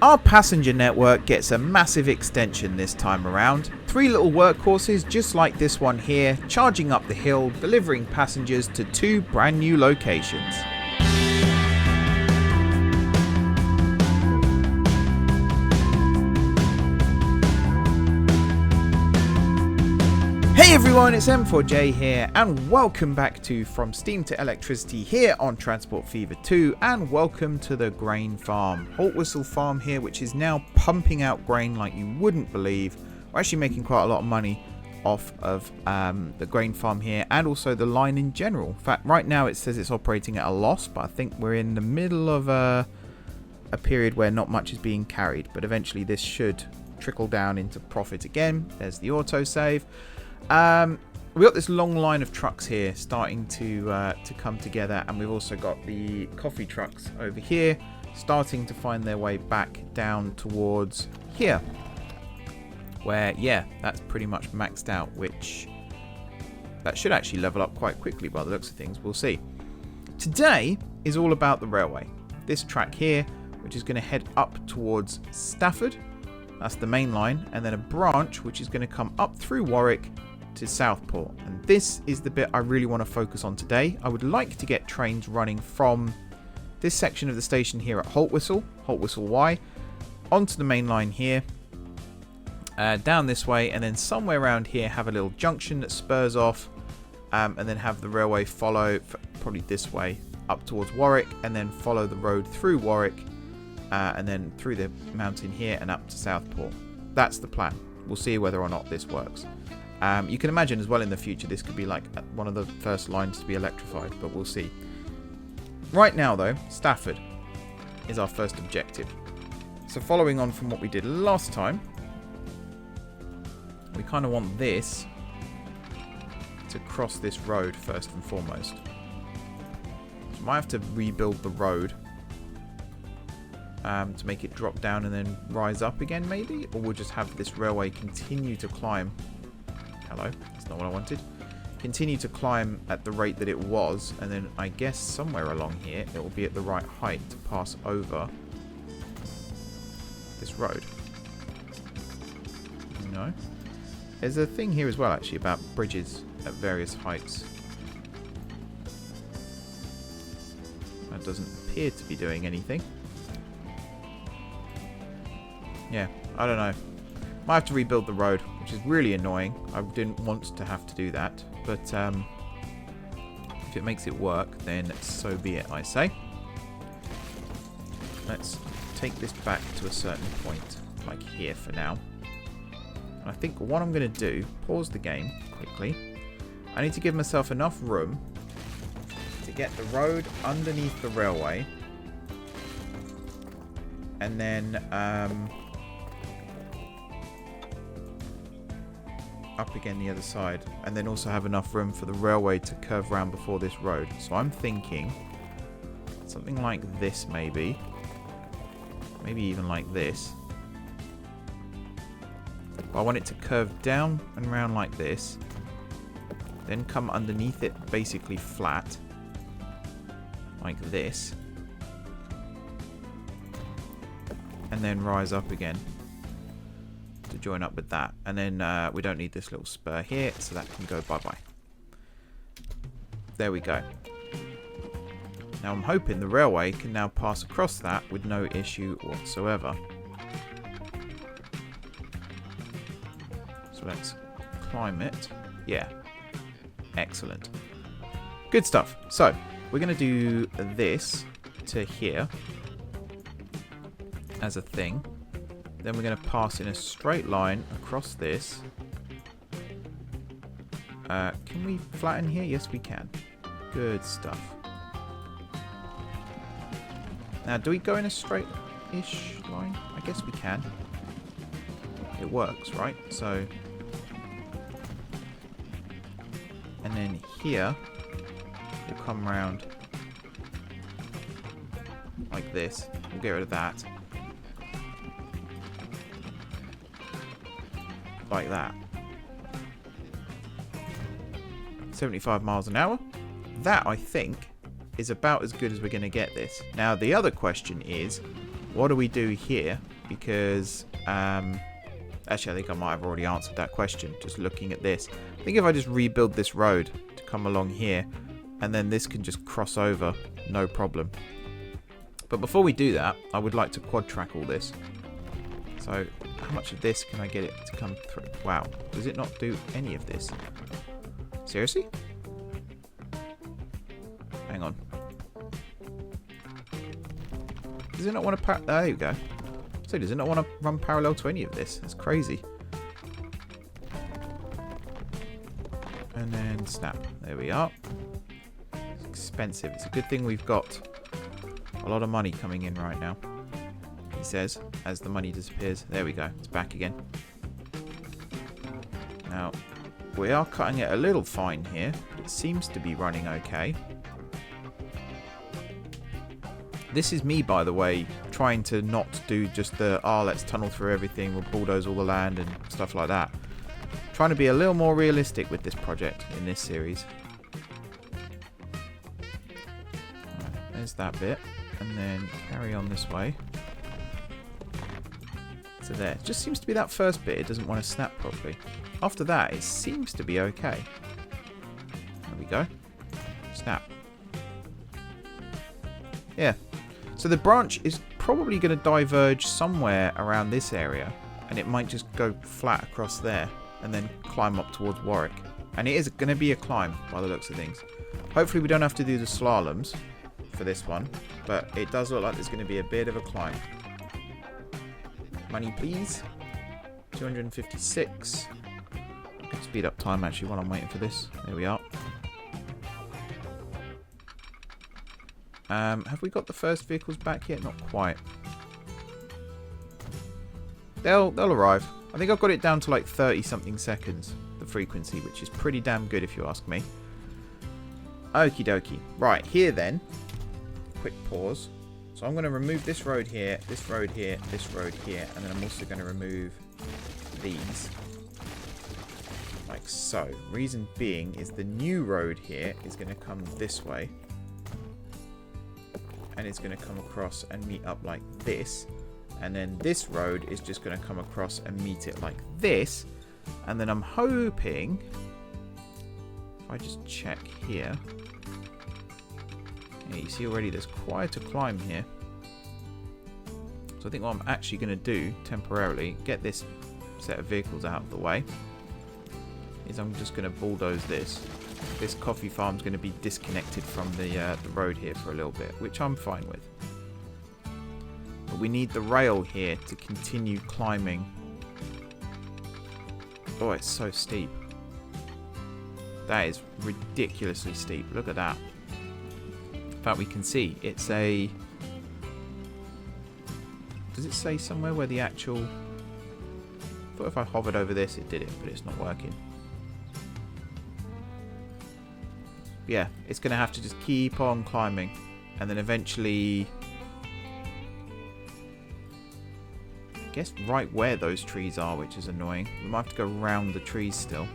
Our passenger network gets a massive extension this time around. 3 little workhorses just like this one here, charging up the hill, delivering passengers to 2 brand new locations. Hey everyone, it's M4J here, and welcome back to From Steam to Electricity here on Transport Fever 2, and welcome to the grain farm. Haltwhistle farm here, which is now pumping out grain like you wouldn't believe. We're actually making quite a lot of money off of the grain farm here, and also the line in general. In fact, right now it says it's operating at a loss, but I think we're in the middle of a period where not much is being carried, but eventually this should trickle down into profit again. There's the autosave. We've got this long line of trucks here starting to come together, and we've also got the coffee trucks over here starting to find their way back down towards here, where, yeah, that's pretty much maxed out, which that should actually level up quite quickly by the looks of things. We'll see. Today is all about the railway. This track here, which is going to head up towards Stafford. That's the main line, and then a branch which is going to come up through Warwick to Southport, and this is the bit I really want to focus on today. I would like to get trains running from this section of the station here at Haltwhistle Wye, onto the main line here, down this way, and then somewhere around here have a little junction that spurs off, and then have the railway follow probably this way up towards Warwick, and then follow the road through Warwick, and then through the mountain here and up to Southport. That's the plan. We'll see whether or not this works. You can imagine as well in the future this could be like one of the first lines to be electrified, but we'll see. Right now though, Stafford is our first objective. So following on from what we did last time, we kind of want this to cross this road first and foremost. So we might have to rebuild the road to make it drop down and then rise up again maybe, or we'll just have this railway continue to climb. Hello, that's not what I wanted. Continue to climb at the rate that it was, and then I guess somewhere along here it will be at the right height to pass over this road. No. There's a thing here as well actually about bridges at various heights. That doesn't appear to be doing anything. Yeah, I don't know. Might have to rebuild the road, which is really annoying. I didn't want to have to do that, but if it makes it work, then so be it, I say. Let's take this back to a certain point, like here for now. And I think what I'm going to do, pause the game quickly. I need to give myself enough room to get the road underneath the railway, and then up again the other side, and then also have enough room for the railway to curve round before this road. So I'm thinking something like this maybe even like this. But I want it to curve down and round like this, then come underneath it basically flat like this, and then rise up again to join up with that. And then we don't need this little spur here, so that can go bye-bye. There we go. Now I'm hoping the railway can now pass across that with no issue whatsoever. So let's climb it. Yeah. Excellent. Good stuff. So we're going to do this to here as a thing. Then we're going to pass in a straight line across this. Can we flatten here? Yes, we can. Good stuff. Now, do we go in a straight-ish line? I guess we can. It works, right? So, and then here, we'll come around like this. We'll get rid of that. Like that. 75 miles an hour. That, I think, is about as good as we're going to get this. Now, the other question is, what do we do here? Because, actually, I think I might have already answered that question, just looking at this. I think if I just rebuild this road to come along here, and then this can just cross over, no problem. But before we do that, I would like to quad track all this. So, how much of this can I get it to come through? Wow, does it not do any of this? Seriously? Hang on. Does it not want to there you go. So does it not want to run parallel to any of this? That's crazy. And then snap. There we are. It's expensive. It's a good thing we've got a lot of money coming in right now. He says, as the money disappears. There we go. It's back again. Now, we are cutting it a little fine here, but it seems to be running okay. This is me, by the way, trying to not do just the, let's tunnel through everything, we'll bulldoze all the land and stuff like that. Trying to be a little more realistic with this project in this series. Right, there's that bit. And then carry on this way. So there. It just seems to be that first bit, it doesn't want to snap properly. After that, it seems to be okay. There we go. Snap. Yeah. So the branch is probably going to diverge somewhere around this area, and it might just go flat across there and then climb up towards Warwick. And it is going to be a climb by the looks of things. Hopefully we don't have to do the slaloms for this one, but it does look like there's going to be a bit of a climb. Money please. 256. I can speed up time actually while I'm waiting for this. There we are. Have we got the first vehicles back yet? Not quite. They'll arrive. I think I've got it down to like 30 something seconds, the frequency, which is pretty damn good if you ask me. Okie dokie. Right, here then. Quick pause. So I'm going to remove this road here, this road here, this road here, and then I'm also going to remove these. Like so. Reason being is the new road here is going to come this way. And it's going to come across and meet up like this. And then this road is just going to come across and meet it like this. And then I'm hoping, if I just check here. Yeah, you see already there's quite a climb here. So I think what I'm actually going to do temporarily, get this set of vehicles out of the way, is I'm just going to bulldoze this. This coffee farm's going to be disconnected from the road here for a little bit, which I'm fine with. But we need the rail here to continue climbing. Oh, it's so steep. That is ridiculously steep. Look at that. In fact, we can see it's a... Does it say somewhere where the actual... I thought if I hovered over this it did it, but it's not working. Yeah, it's going to have to just keep on climbing. And then eventually... I guess right where those trees are, which is annoying. We might have to go around the trees still.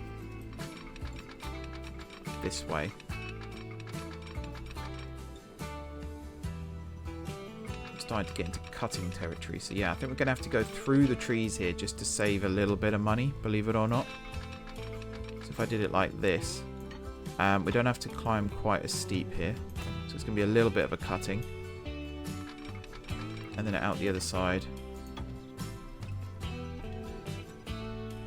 This way. I'm starting to get into cutting territory. So yeah, I think we're going to have to go through the trees here just to save a little bit of money, believe it or not. So if I did it like this... we don't have to climb quite as steep here. So it's going to be a little bit of a cutting. And then out the other side.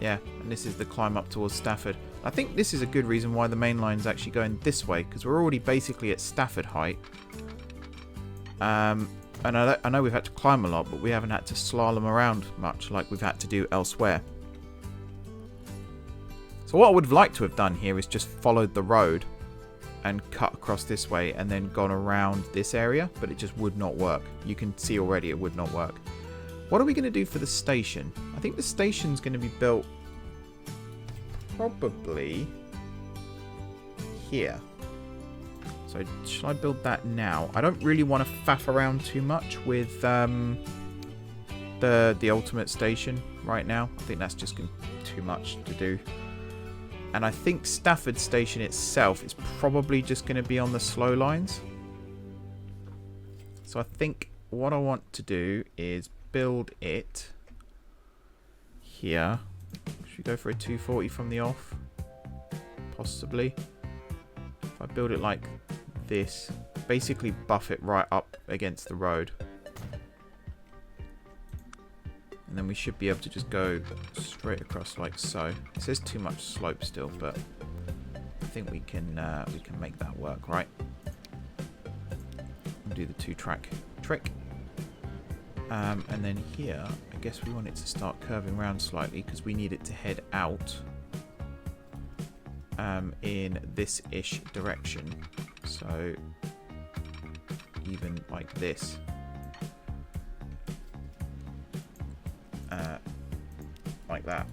Yeah, and this is the climb up towards Stafford. I think this is a good reason why the main line is actually going this way, because we're already basically at Stafford height. And I know we've had to climb a lot, but we haven't had to slalom around much like we've had to do elsewhere. So what I would have liked to have done here is just followed the road and cut across this way and then gone around this area, but it just would not work. You can see already it would not work. What are we going to do for the station? I think the station's going to be built probably here. So should I build that now? I don't really want to faff around too much with the ultimate station right now. I think that's just too much to do. And I think Stafford Station itself is probably just going to be on the slow lines. So I think what I want to do is build it here. Should we go for a 240 from the off? Possibly. If I build it like this, basically buff it right up against the road. And then we should be able to just go straight across like so. It says too much slope still, but I think we can make that work, right? We'll do the 2-track trick. And then here, I guess we want it to start curving around slightly because we need it to head out in this-ish direction. So even like this. Like that.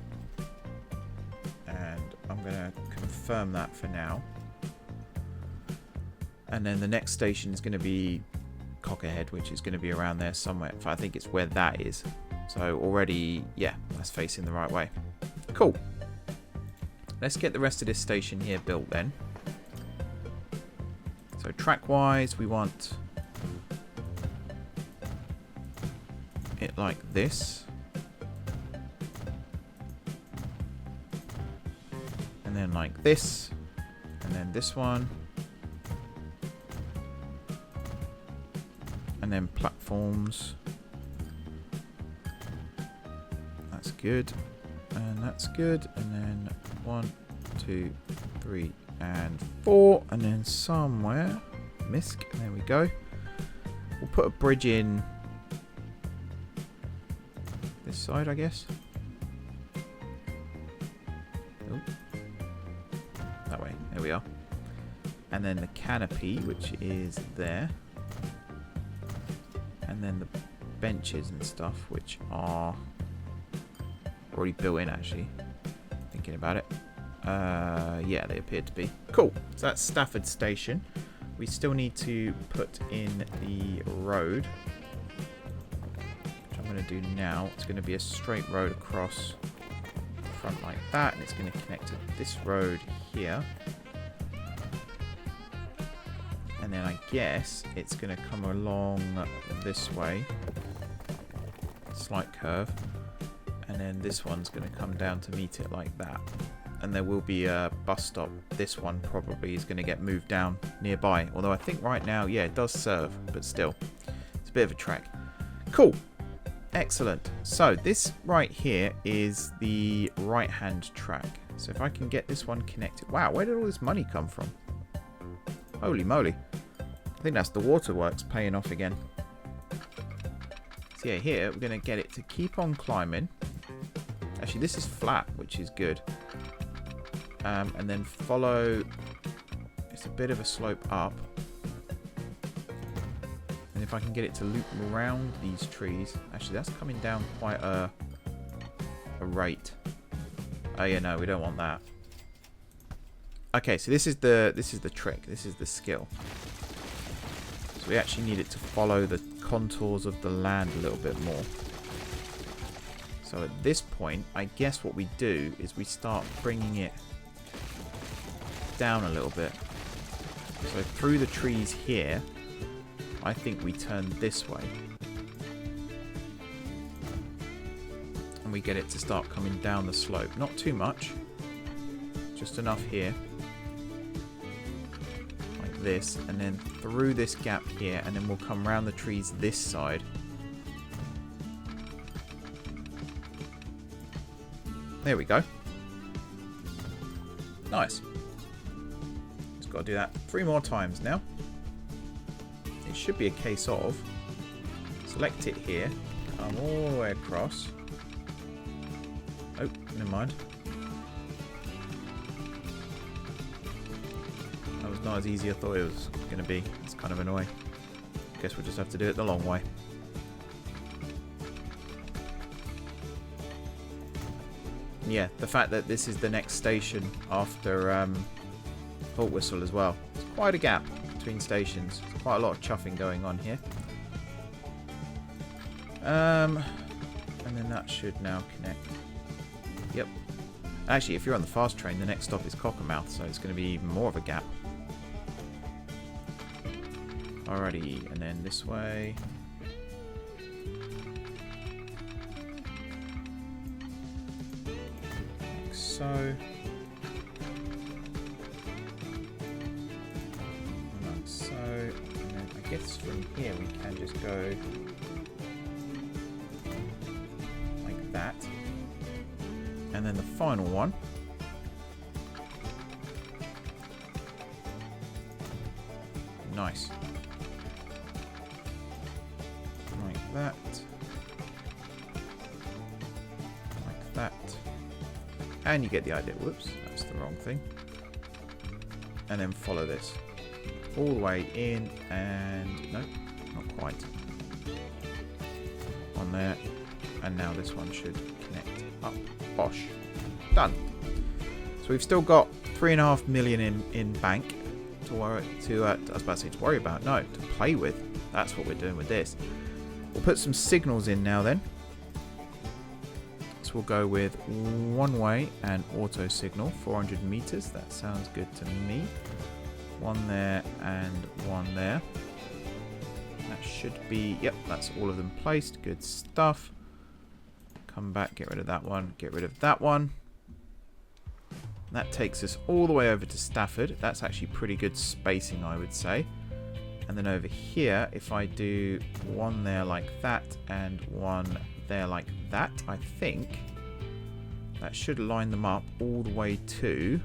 And I'm going to confirm that for now. And then the next station is going to be Cockerhead, which is going to be around there somewhere. I think it's where that is. So already, yeah, that's facing the right way. Cool. Let's get the rest of this station here built then. So track-wise, we want it like this. And then like this. And then this one. And then platforms. That's good. And that's good. And then 1, 2, 3, and 4. And then somewhere. Misc. There we go. We'll put a bridge in this side, I guess. Oh. That way. There we are. And then the canopy, which is there. And then the benches and stuff, which are already built in, actually. Thinking about it. Yeah, they appear to be. Cool. So that's Stafford Station. We still need to put in the road, which I'm going to do now. It's going to be a straight road across the front like that, and it's going to connect to this road here. And then I guess it's going to come along this way. Slight curve. And then this one's going to come down to meet it like that. And there will be a bus stop. This one probably is going to get moved down nearby. Although I think right now, yeah, it does serve. But still, it's a bit of a trek. Cool. Excellent. So this right here is the right-hand track. So if I can get this one connected. Wow, where did all this money come from? Holy moly. I think that's the waterworks paying off again. So yeah, here we're going to get it to keep on climbing. Actually, this is flat, which is good. And then follow. It's a bit of a slope up. And if I can get it to loop around these trees. Actually, that's coming down quite a rate. Oh yeah, no, we don't want that. Okay, so this is the trick. This is the skill. So we actually need it to follow the contours of the land a little bit more. So at this point, I guess what we do is we start bringing it down a little bit. So through the trees here, I think we turn this way. And we get it to start coming down the slope. Not too much. Just enough here. Like this. And then through this gap here. And then we'll come around the trees this side. There we go. Nice. Just got to do that 3 more times now. It should be a case of select it here, come all the way across. Oh, never mind. That was not as easy as I thought it was going to be. It's kind of annoying. Guess we'll just have to do it the long way. Yeah, the fact that this is the next station after Haltwhistle as well. It's quite a gap between stations. There's quite a lot of chuffing going on here. And then that should now connect. Yep. Actually, if you're on the fast train, the next stop is Cockermouth, so it's going to be even more of a gap. Alrighty, and then this way. so. Like so. And then I guess from here we can just go like that. And then the final one. Nice. Like that. Like that. And you get the idea. Whoops, that's the wrong thing. And then follow this. All the way in and... no, not quite. On there. And now this one should connect up. Bosh. Done. So we've still got 3.5 million in bank. To worry, I was about to say to worry about. No, to play with. That's what we're doing with this. We'll put some signals in now then. So we'll go with one way and auto signal, 400 meters. That sounds good to me. One there and one there. That should be, yep, that's all of them placed. Good stuff. Come back, get rid of that one, get rid of that one. That takes us all the way over to Stafford. That's actually pretty good spacing, I would say. And then over here, if I do one there like that and one there like that, I think that should line them up all the way to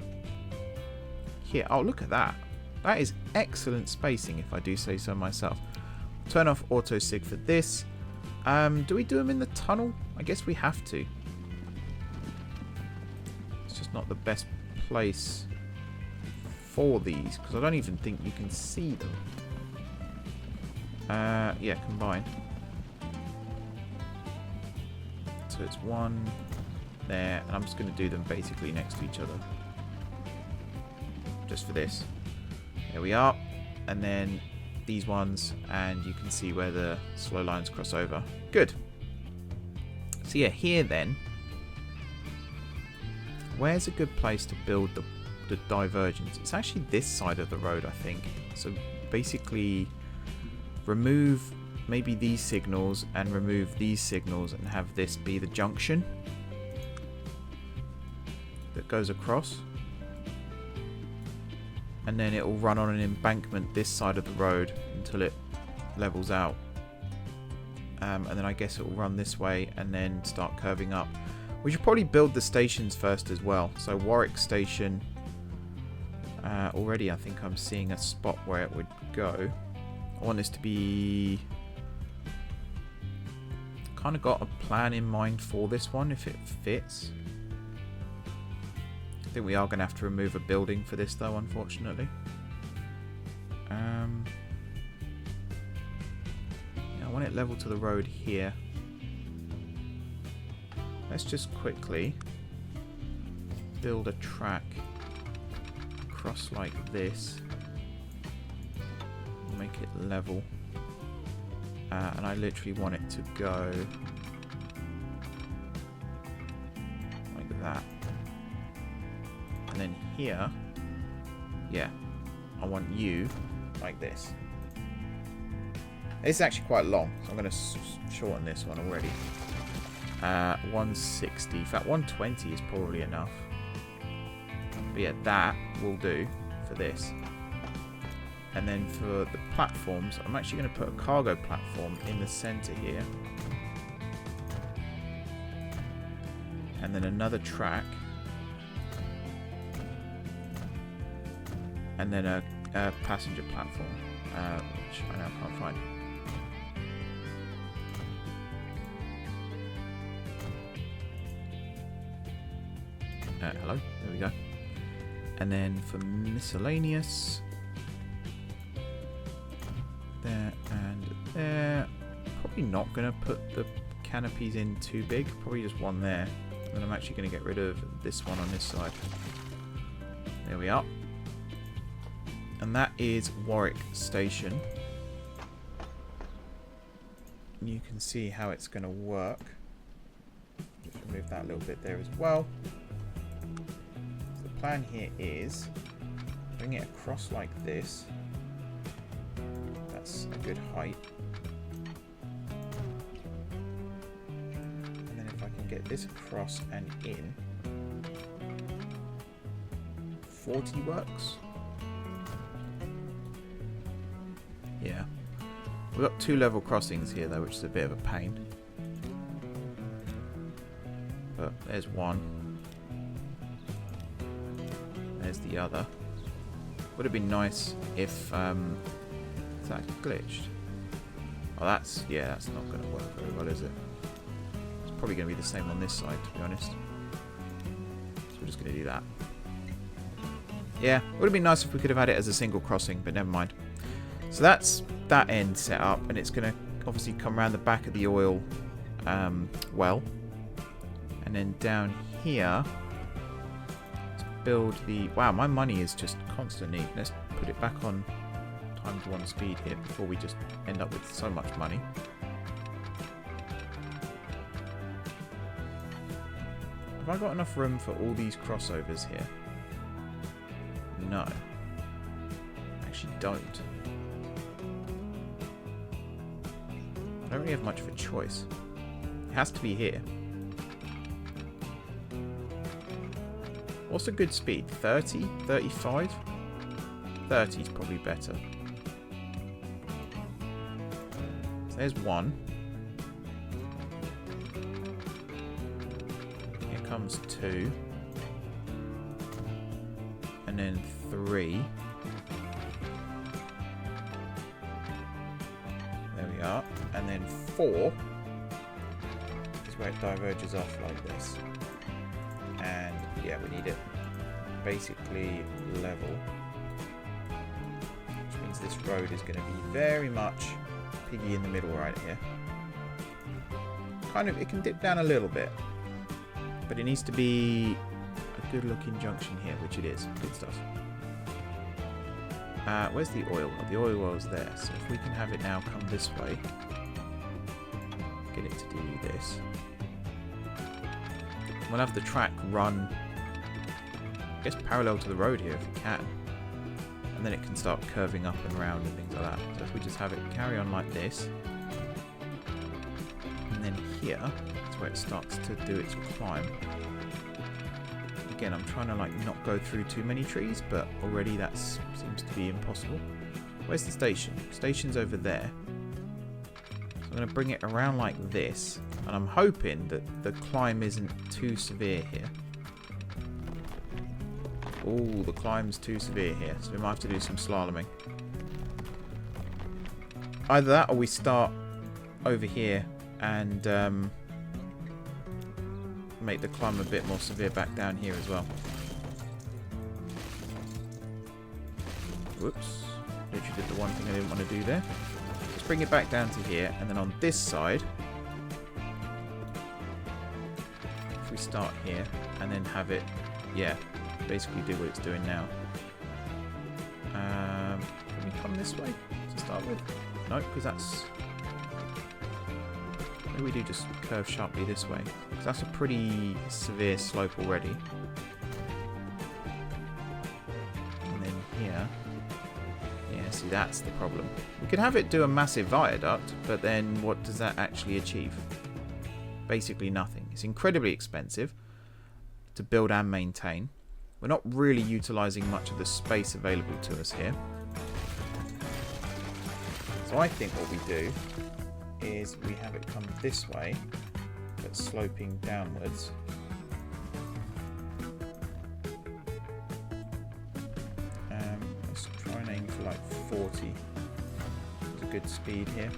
here. Oh, look at that. That is excellent spacing, if I do say so myself. Turn off auto sig for this. Do we do them in the tunnel? I guess we have to. It's just not the best place for these because I don't even think you can see them. Yeah, combine. So it's one there, and I'm just going to do them basically next to each other. Just for this. There we are. And then these ones, and you can see where the slow lines cross over. Good. So yeah, here then, where's a good place to build the divergence? It's actually this side of the road, I think. So basically remove maybe these signals and remove these signals and have this be the junction that goes across. And then it will run on an embankment this side of the road until it levels out. And then I guess it will run this way and then start curving up. We should probably build the stations first as well. So Warwick Station. Already I think I'm seeing a spot where it would go. I want this to be... kind of got a plan in mind for this one if it fits. I think we are going to have to remove a building for this though, unfortunately. Yeah, I want it level to the road here. Let's just quickly build a track across like this. Make it level. And I literally want it to go like that. And then here, yeah, I want you like this. It's actually quite long, so I'm going to shorten this one already. 160. In fact, 120 is probably enough. But yeah, that will do for this. And then for the platforms, I'm actually going to put a cargo platform in the center here. And then another track. And then a passenger platform, which I now can't find. Hello, there we go. And then for miscellaneous, there and there. Probably not going to put the canopies in too big, probably just one there. And then I'm actually going to get rid of this one on this side. There we are. And that is Warwick Station. You can see how it's going to work. Just remove that little bit there as well. So the plan here is bring it across like this. That's a good height. And then if I can get this across and in, 40 works. Yeah. We've got 2 level crossings here though, which is a bit of a pain. But there's one. There's the other. Would have been nice if that glitched. Oh, that's not going to work very well, is it? It's probably going to be the same on this side, to be honest. So we're just going to do that. Yeah, it would have been nice if we could have had it as a single crossing, but never mind. So that's that end set up, and it's going to obviously come around the back of the oil well. And then down here, let's build the... Wow, my money is just constantly... Let's put it back on times 1 speed here before we just end up with so much money. Have I got enough room for all these crossovers here? No. I actually don't. I don't really have much of a choice. It has to be here. What's a good speed? 30? 35? 30 is probably better. So there's one. Here comes 2. And then 3. There we are. And then 4 is where it diverges off like this. And yeah, we need it basically level. Which means this road is going to be very much piggy in the middle right here. Kind of, it can dip down a little bit. But it needs to be a good looking junction here, which it is. Good stuff. Where's the oil well? The oil well's there. So if we can have it now come this way. Get it to do this. We'll have the track run, I guess, parallel to the road here if we can. And then it can start curving up and round and things like that. So if we just have it carry on like this. And then here is where it starts to do its climb. Again, I'm trying to like not go through too many trees, but already that seems to be impossible. Where's the station? Station's over there. So I'm going to bring it around like this. And I'm hoping that the climb isn't too severe here. Oh, the climb's too severe here. So we might have to do some slaloming. Either that or we start over here and make the climb a bit more severe back down here as well. Whoops. Literally did the one thing I didn't want to do there. Let's bring it back down to here. And then on this side... we start here and then have it, yeah, basically do what it's doing now. Can we come this way to start with? No, because that's... Maybe we do just curve sharply this way, because that's a pretty severe slope already. And then here, yeah, see, that's the problem. We could have it do a massive viaduct, but then what does that actually achieve? Basically nothing. It's incredibly expensive to build and maintain. We're not really utilising much of the space available to us here. So I think what we do is we have it come this way, but sloping downwards. Let's try and aim for like 40. It's a good speed here.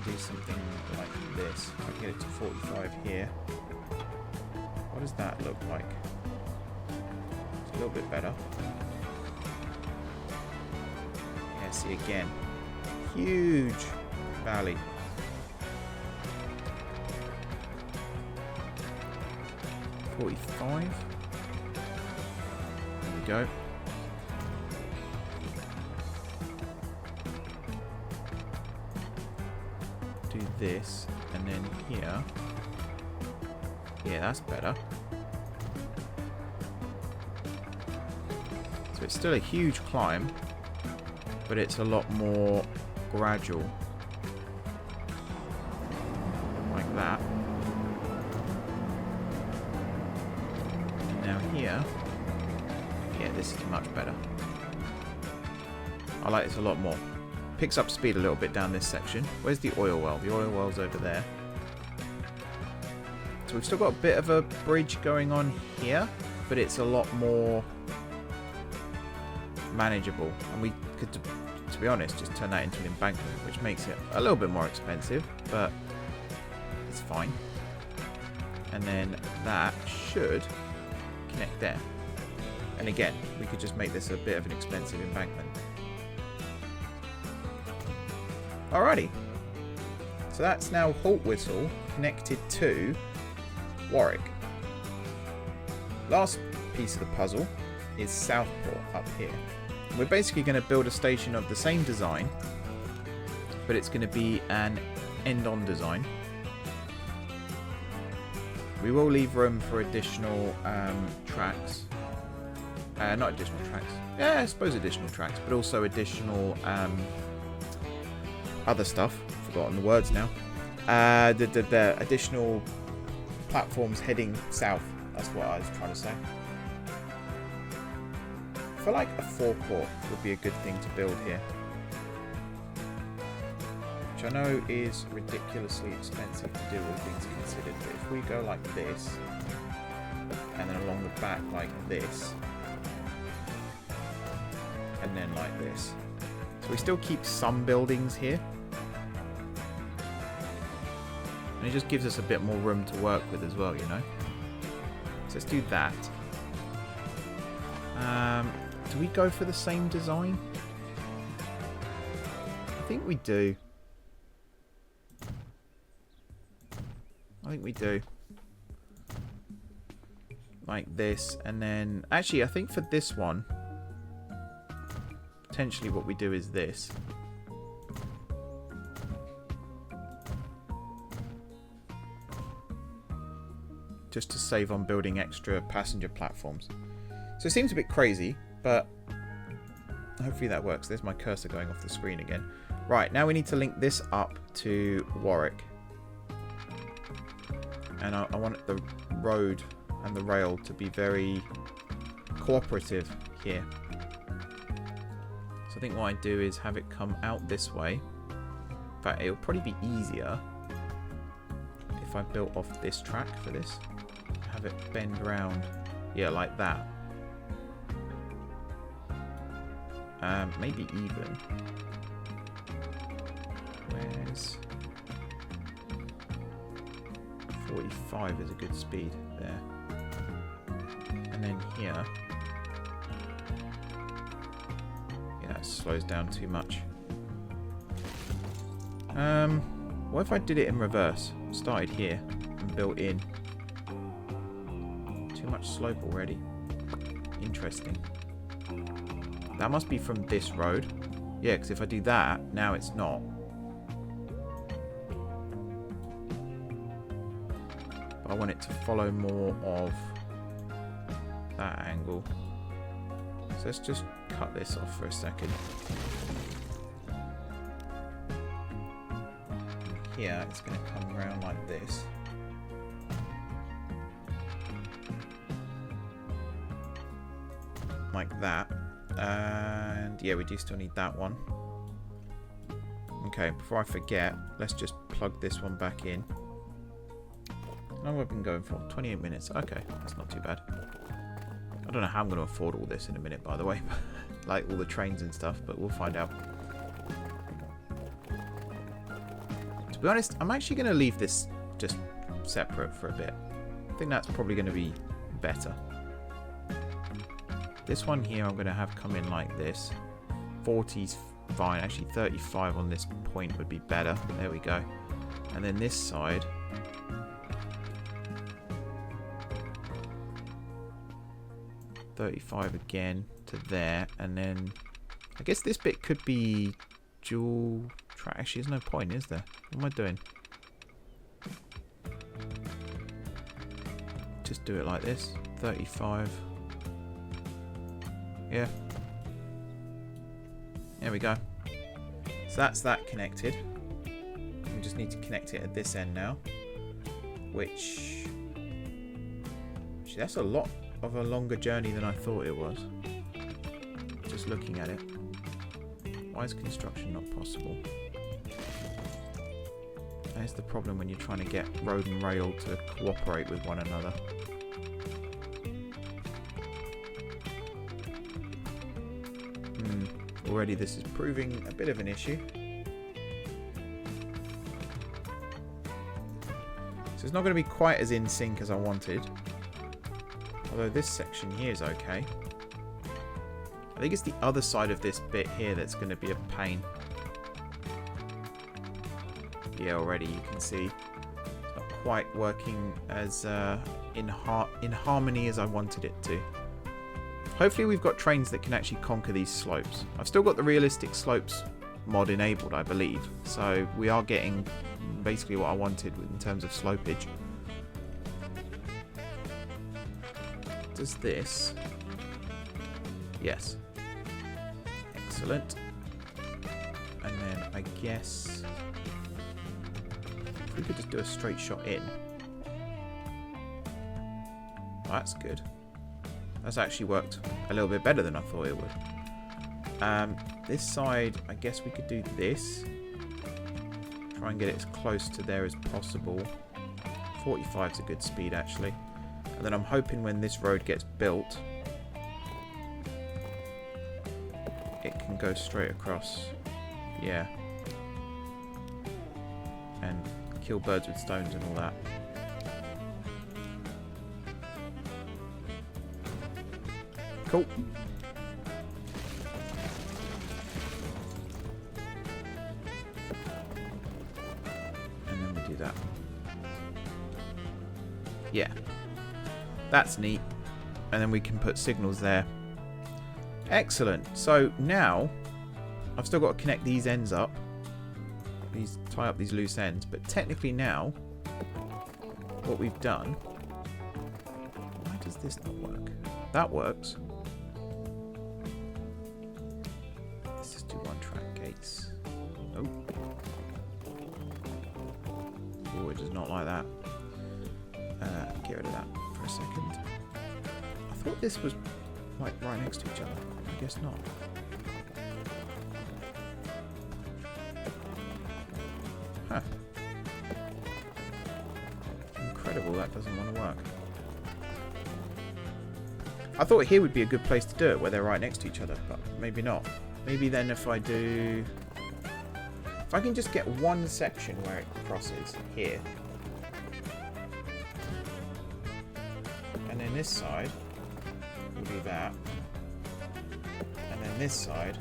Do something like this. I can get it to 45 here. What does that look like? It's a little bit better. Yeah, see again. Huge valley. $45. There we go. Do this, and then here. Yeah, that's better. So it's still a huge climb, but it's a lot more gradual. Like that. And now this is much better. I like this a lot more. Picks up speed a little bit down this section. Where's the oil well? The oil well's over there. So we've still got a bit of a bridge going on here, but it's a lot more manageable. And we could, to be honest, just turn that into an embankment, which makes it a little bit more expensive, but it's fine. And then that should connect there. And again, we could just make this a bit of an expensive embankment. Alrighty. So that's now Haltwhistle connected to Warwick. Last piece of the puzzle is Southport up here. We're basically going to build a station of the same design, but it's going to be an end-on design. We will leave room for additional tracks. Not additional tracks. Yeah, I suppose additional tracks, but also additional other stuff. Forgotten the words now. The additional platforms heading south. That's what I was trying to say. I feel like a forecourt would be a good thing to build here. Which I know is ridiculously expensive to do, all things considered. But if we go like this, and then along the back like this, and then like this. So we still keep some buildings here. And it just gives us a bit more room to work with as well, you know. So let's do that. Do we go for the same design? I think we do. I think we do. Like this, and then... Actually, I think for this one, potentially what we do is this. Just to save on building extra passenger platforms. So it seems a bit crazy, but hopefully that works. There's my cursor going off the screen again. Right, now we need to link this up to Warwick. And I want the road and the rail to be very cooperative here. So I think what I do is have it come out this way. In fact, it'll probably be easier if I built off this track for this. Have it bend around, yeah, like that. Maybe even. Where's 45 is a good speed there. And then here. Yeah, that slows down too much. What if I did it in reverse? Started here and built in. Too much slope already. Interesting. That must be from this road. Yeah, because if I do that, now it's not. But I want it to follow more of that angle. So let's just cut this off for a second. Here, it's going to come around like this. Like that. And yeah, we do still need that one. Okay, before I forget, let's just plug this one back in. How long have I been going for? 28 minutes. Okay, that's not too bad. I don't know how I'm going to afford all this in a minute, by the way. Like all the trains and stuff, but we'll find out. To be honest, I'm actually going to leave this just separate for a bit. I think that's probably going to be better. This one here I'm going to have come in like this. 40's fine. Actually 35 on this point would be better. There we go. And then this side. $35 again to there. And then I guess this bit could be dual track. Actually there's no point, is there? What am I doing? Just do it like this. 35. Yeah. There we go. So that's that connected. We just need to connect it at this end now. Which... Actually, that's a lot of a longer journey than I thought it was. just looking at it. Why is construction not possible? That's the problem when you're trying to get road and rail to cooperate with one another. Already this is proving a bit of an issue. So it's not going to be quite as in sync as I wanted. Although this section here is okay. I think it's the other side of this bit here that's going to be a pain. Yeah, already you can see it's not quite working as in harmony as I wanted it to. Hopefully we've got trains that can actually conquer these slopes. I've still got the realistic slopes mod enabled, I believe. So we are getting basically what I wanted in terms of slopage. Does this? Yes. Excellent. And then I guess if we could just do a straight shot in. Oh, that's good. That's actually worked a little bit better than I thought it would. This side, I guess we could do this. Try and get it as close to there as possible. 45 is a good speed, actually. And then I'm hoping when this road gets built, it can go straight across. Yeah. And kill birds with stones and all that. Cool. And then we do that. Yeah. That's neat. And then we can put signals there. Excellent. So now I've still got to connect these ends up. Tie up these loose ends. But technically now what we've done. Why does this not work? That works. Let's just do one track gates. Oh. Oh, it does not like that. Get rid of that for a second. I thought this was like right next to each other. I guess not. Huh. Incredible that doesn't want to work. I thought here would be a good place to do it, where they're right next to each other, but maybe not. Maybe then if I do... If I can just get one section where it crosses here. And then this side, we'll do that. And then this side,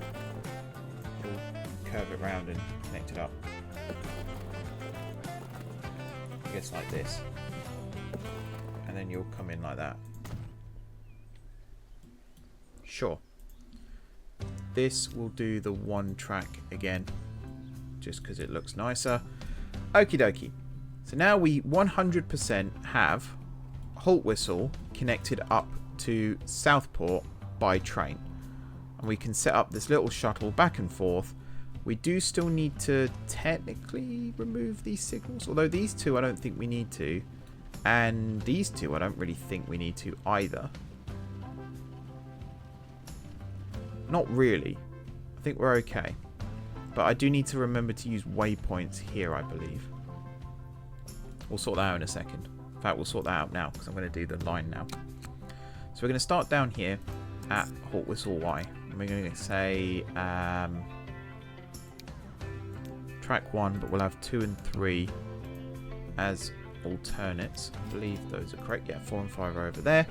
we'll curve it round and connect it up. I guess like this. And then you'll come in like that. Sure. This will do the one track again, just because it looks nicer. Okie dokie. So now we 100% have Haltwhistle connected up to Southport by train. And we can set up this little shuttle back and forth. We do still need to technically remove these signals, although these two I don't think we need to. And these two I don't really think we need to either. Not really. I think we're okay. But I do need to remember to use waypoints here, I believe. We'll sort that out in a second. In fact, we'll sort that out now, because I'm going to do the line now. So we're going to start down here at Haltwhistle Wye. And we're going to say track 1, but we'll have 2 and 3 as alternates. I believe those are correct. Yeah, 4 and 5 are over there.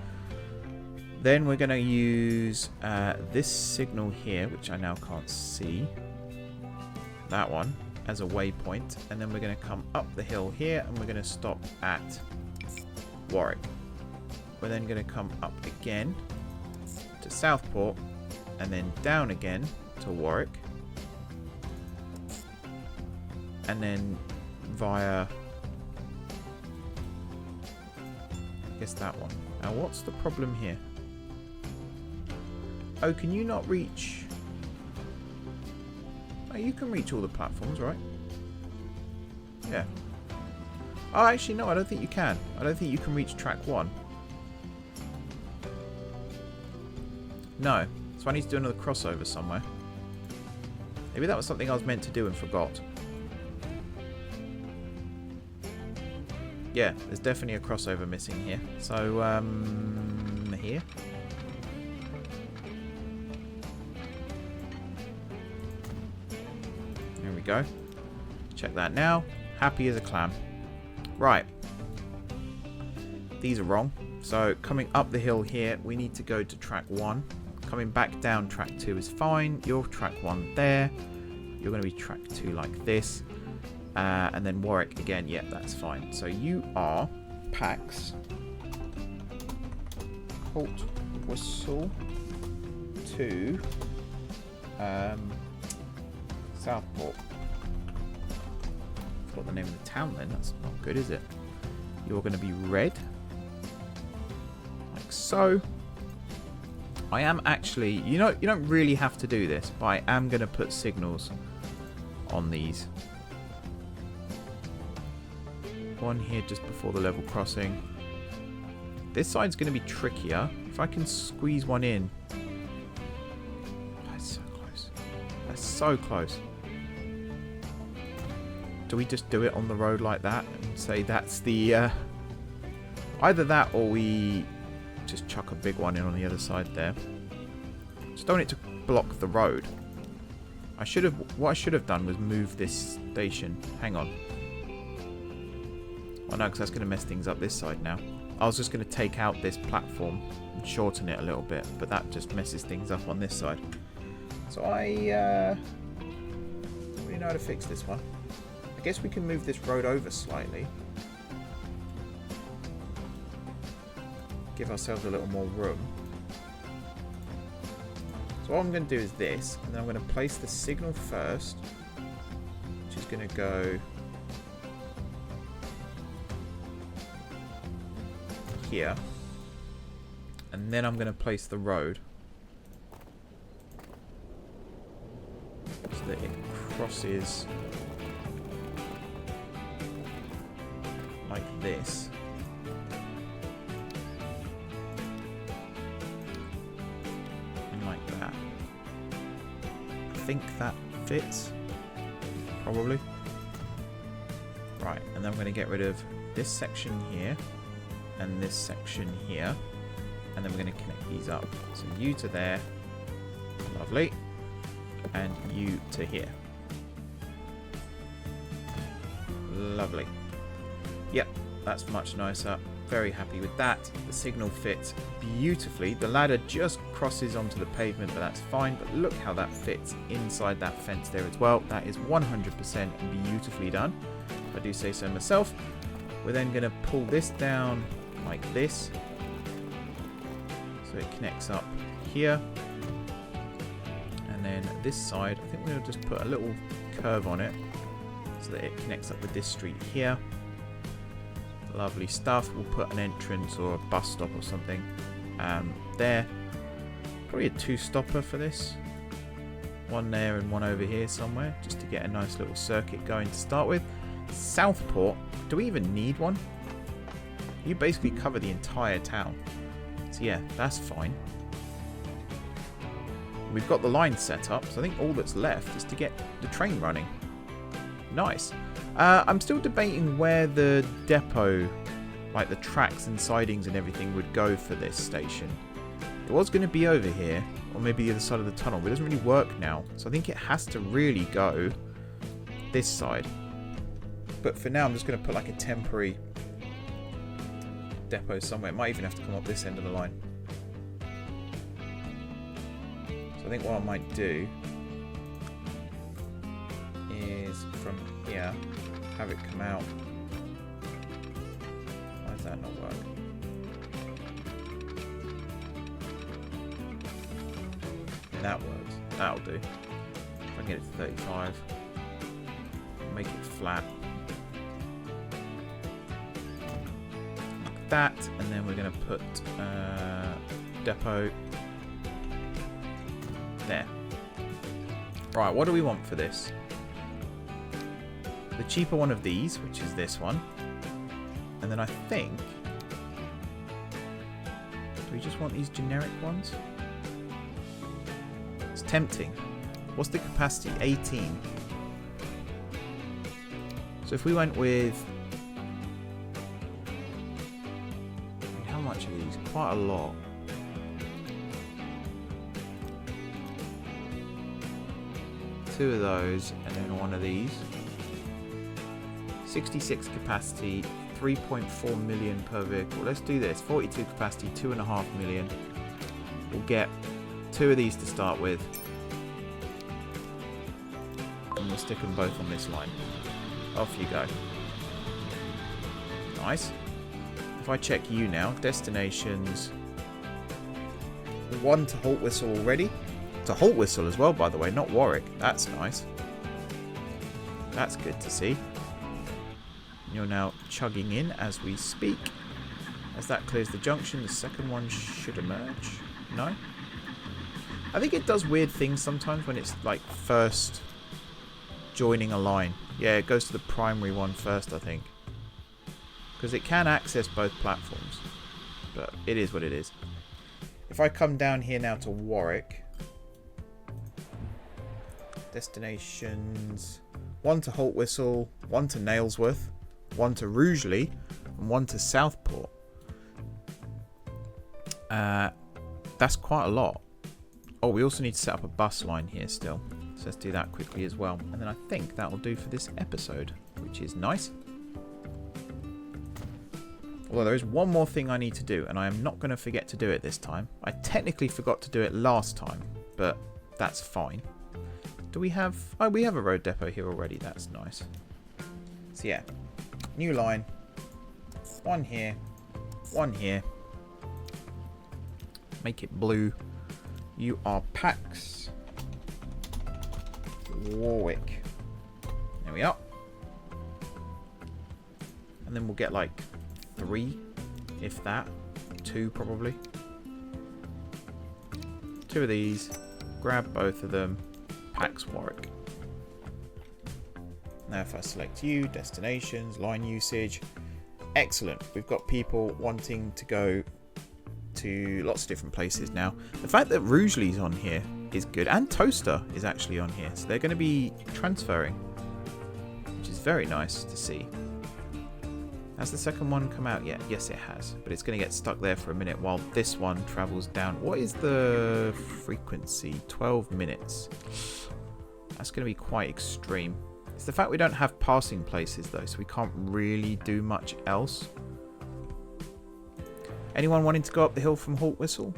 Then we're going to use this signal here, which I now can't see. That one as a waypoint. And then we're going to come up the hill here and we're going to stop at Warwick. We're then going to come up again to Southport and then down again to Warwick. And then via... I guess that one. Now what's the problem here? Oh, can you not reach... Oh, you can reach all the platforms, right? Yeah. Oh, actually, no, I don't think you can. I don't think you can reach track 1. No. So I need to do another crossover somewhere. Maybe that was something I was meant to do and forgot. Yeah, there's definitely a crossover missing here. So, here. There we go. Check that now. Happy as a clam. Right. These are wrong. So, coming up the hill here, we need to go to track 1. Coming back down, track 2 is fine. You're track 1 there. You're going to be track 2 like this. And then Warwick again. Yeah, that's fine. So you are Pax Haltwhistle to Southport. Forgot the name of the town then. That's not good, is it? You're going to be red. Like so. I am actually... You don't really have to do this, but I am going to put signals on these. One here just before the level crossing. This side's going to be trickier. If I can squeeze one in. That's so close. That's so close. Do we just do it on the road like that and say that's the... either that or we just chuck a big one in on the other side there. Just don't want it to block the road. What I should have done was move this station. Hang on. Oh no, because that's going to mess things up this side now. I was just going to take out this platform and shorten it a little bit, but that just messes things up on this side. So I don't really know how to fix this one. I guess we can move this road over slightly. Give ourselves a little more room. So what I'm going to do is this, and then I'm going to place the signal first, which is going to go here, and then I'm going to place the road so that it crosses like this. And like that. I think that fits. Probably. Right, and then I'm going to get rid of this section here. And this section here, and then we're going to connect these up. So you to there, lovely, and you to here, lovely. Yep, that's much nicer. Very happy with that. The signal fits beautifully. The ladder just crosses onto the pavement, but that's fine. But look how that fits inside that fence there as well. That is 100% beautifully done, if I do say so myself. We're then going to pull this down like this, so it connects up here, and then this side I think we're going to just put a little curve on it so that it connects up with this street here. Lovely stuff. We'll put an entrance or a bus stop or something there. Probably a 2-stopper for this, one there and one over here somewhere, just to get a nice little circuit going to start with. Southport, do we even need one? You basically cover the entire town. So yeah, that's fine. We've got the line set up, so I think all that's left is to get the train running. Nice. I'm still debating where the depot, like the tracks and sidings and everything, would go for this station. It was going to be over here, or maybe the other side of the tunnel, but it doesn't really work now. So I think it has to really go this side. But for now, I'm just going to put like a temporary depot somewhere. It might even have to come up this end of the line. So I think what I might do is from here have it come out. Why does that not work? And that works. That'll do. If I can get it to 35, make it flat. That, and then we're going to put depot there. Right, what do we want for this? The cheaper one of these, which is this one, and then I think, do we just want these generic ones? tempting. What's the capacity? 18. So if we went with... how much are these? Quite a lot. Two of those and then one of these. 66 capacity, 3.4 million per vehicle. Let's do this. 42 capacity, 2.5 million. We'll get two of these to start with. And we'll stick them both on this line. Off you go. Nice. If I check you now, destinations. One to Haltwhistle already. To Haltwhistle as well, by the way, not Warwick. That's nice. That's good to see. You're now chugging in as we speak. As that clears the junction, the second one should emerge. No? I think it does weird things sometimes when it's like first joining a line. Yeah, it goes to the primary one first, I think. Because it can access both platforms. But it is what it is. If I come down here now to Warwick. Destinations. One to Haltwhistle, one to Nailsworth, one to Rugeley, and one to Southport. That's quite a lot. Oh, we also need to set up a bus line here still. So let's do that quickly as well. And then I think that will do for this episode, which is nice. Although there is one more thing I need to do, and I am not going to forget to do it this time. I technically forgot to do it last time, but that's fine. Do we have... oh, we have a road depot here already. That's nice. So yeah. New line. One here. One here. Make it blue. You are Pax Warwick. There we are. And then we'll get like 3, if that. 2 probably. 2 of these. Grab both of them. Pax Warwick. Now if I select you, destinations, line usage. Excellent. We've got people wanting to go to lots of different places now. The fact that Rugeley's on here is good. And Toaster is actually on here. So they're going to be transferring. Which is very nice to see. Has the second one come out yet? Yes, it has. But it's going to get stuck there for a minute while this one travels down. What is the frequency? 12 minutes. That's going to be quite extreme. It's the fact we don't have passing places though, so we can't really do much else. Anyone wanting to go up the hill from Haltwhistle?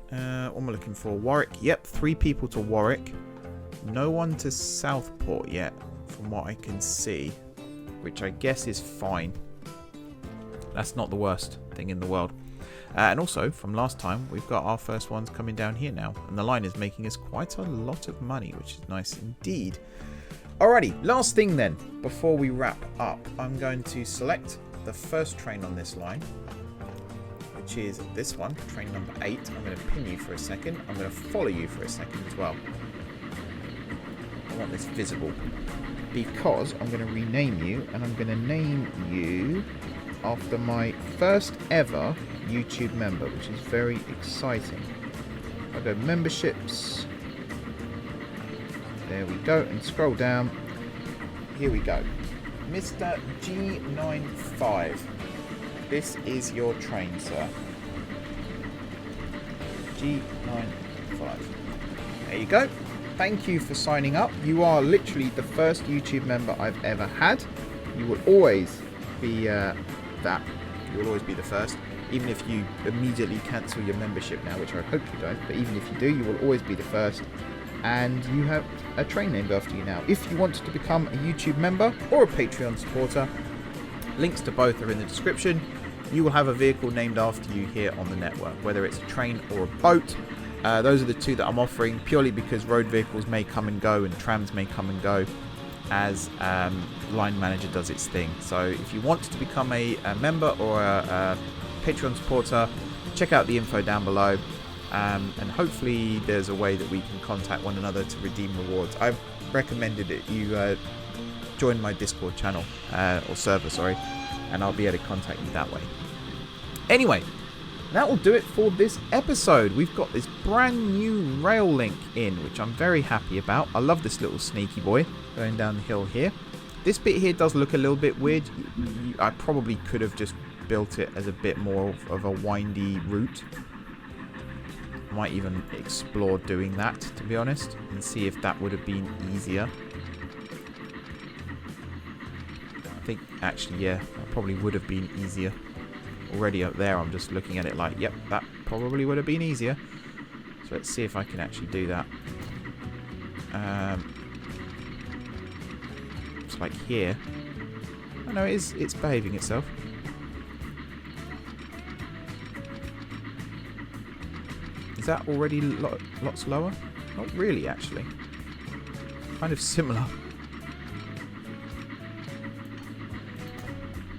What am I looking for? Warwick. Yep, 3 people to Warwick. No one to Southport yet, from what I can see. Which I guess is fine. That's not the worst thing in the world. And also, from last time, we've got our first ones coming down here now. And the line is making us quite a lot of money, which is nice indeed. Alrighty, last thing then, before we wrap up, I'm going to select the first train on this line, which is this one, train number 8. I'm going to pin you for a second. I'm going to follow you for a second as well. I want this visible. Because I'm going to rename you, and I'm going to name you after my first ever YouTube member, which is very exciting. I'll go memberships. There we go, and scroll down. Here we go. Mr. G95. This is your train, sir. G95. There you go. Thank you for signing up. You are literally the first YouTube member I've ever had. You will always be that. You will always be the first. Even if you immediately cancel your membership now, which I hope you don't. But even if you do, you will always be the first. And you have a train named after you now. If you wanted to become a YouTube member or a Patreon supporter, links to both are in the description. You will have a vehicle named after you here on the network, whether it's a train or a boat. Those are the 2 that I'm offering purely because road vehicles may come and go and trams may come and go as Line Manager does its thing. So if you want to become a member or a Patreon supporter, check out the info down below. And hopefully there's a way that we can contact one another to redeem rewards. I've recommended that you join my Discord channel, or server, sorry, and I'll be able to contact you that way. Anyway, that will do it for this episode. We've got this brand new rail link in, which I'm very happy about. I love this little sneaky boy going down the hill here. This bit here does look a little bit weird. I probably could have just built it as a bit more of a windy route. Might even explore doing that, to be honest, and see if that would have been easier. I think, actually, yeah, that probably would have been easier. Already up there, I'm just looking at it like, yep, that probably would have been easier. So let's see if I can actually do that. It's like here. Oh no, it's behaving itself. Is that already lots lower? Not really, actually. Kind of similar.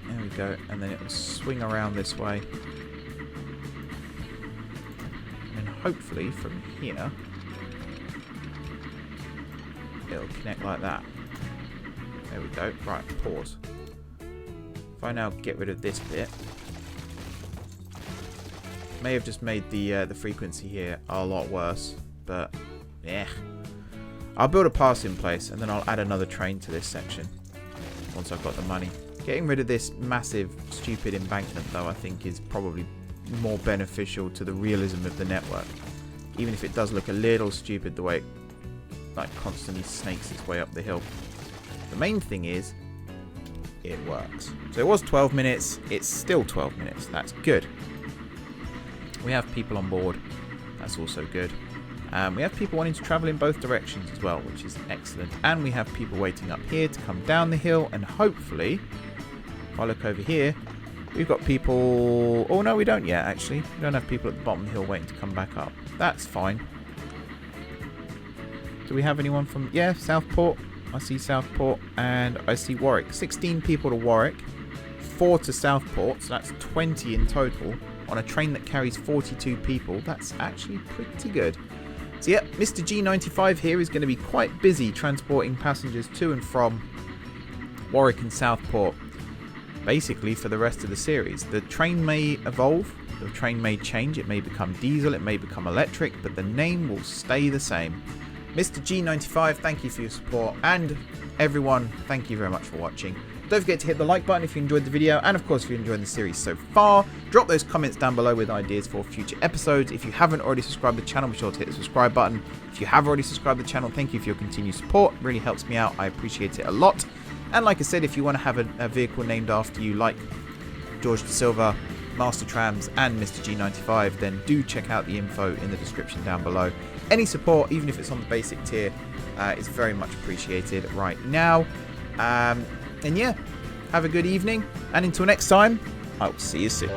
There we go, and then it will swing around this way. And hopefully from here, it'll connect like that. There we go. Right, pause. If I now get rid of this bit, may have just made the frequency here a lot worse, but yeah. I'll build a pass-in place, and then I'll add another train to this section once I've got the money. Getting rid of this massive, stupid embankment, though, I think is probably more beneficial to the realism of the network. Even if it does look a little stupid the way it like constantly snakes its way up the hill. The main thing is, it works. So it was 12 minutes, it's still 12 minutes. That's good. We have people on board. That's also good. We have people wanting to travel in both directions as well, which is excellent. And we have people waiting up here to come down the hill. And hopefully, if I look over here, we've got people... Oh, no, we don't yet, actually. We don't have people at the bottom of the hill waiting to come back up. That's fine. Do we have anyone from... Yeah, Southport. I see Southport. And I see Warwick. 16 people to Warwick. 4 to Southport. So that's 20 in total. On a train that carries 42 people. That's actually pretty good. So yeah, Mr. G95 here is going to be quite busy transporting passengers to and from Warwick and Southport, basically for the rest of the series. The train may evolve, the train may change, it may become diesel, it may become electric, but the name will stay the same. Mr. G95, thank you for your support, and everyone, thank you very much for watching. Don't forget to hit the like button if you enjoyed the video, and of course if you're enjoying the series so far. Drop those comments down below with ideas for future episodes. If you haven't already subscribed to the channel, be sure to hit the subscribe button. If you have already subscribed to the channel, thank you for your continued support. It really helps me out. I appreciate it a lot. And like I said, if you want to have a vehicle named after you, like George De Silva, Master Trams, and Mr. G95, then do check out the info in the description down below. Any support, even if it's on the basic tier, is very much appreciated right now. And yeah, have a good evening, and until next time, I will see you soon.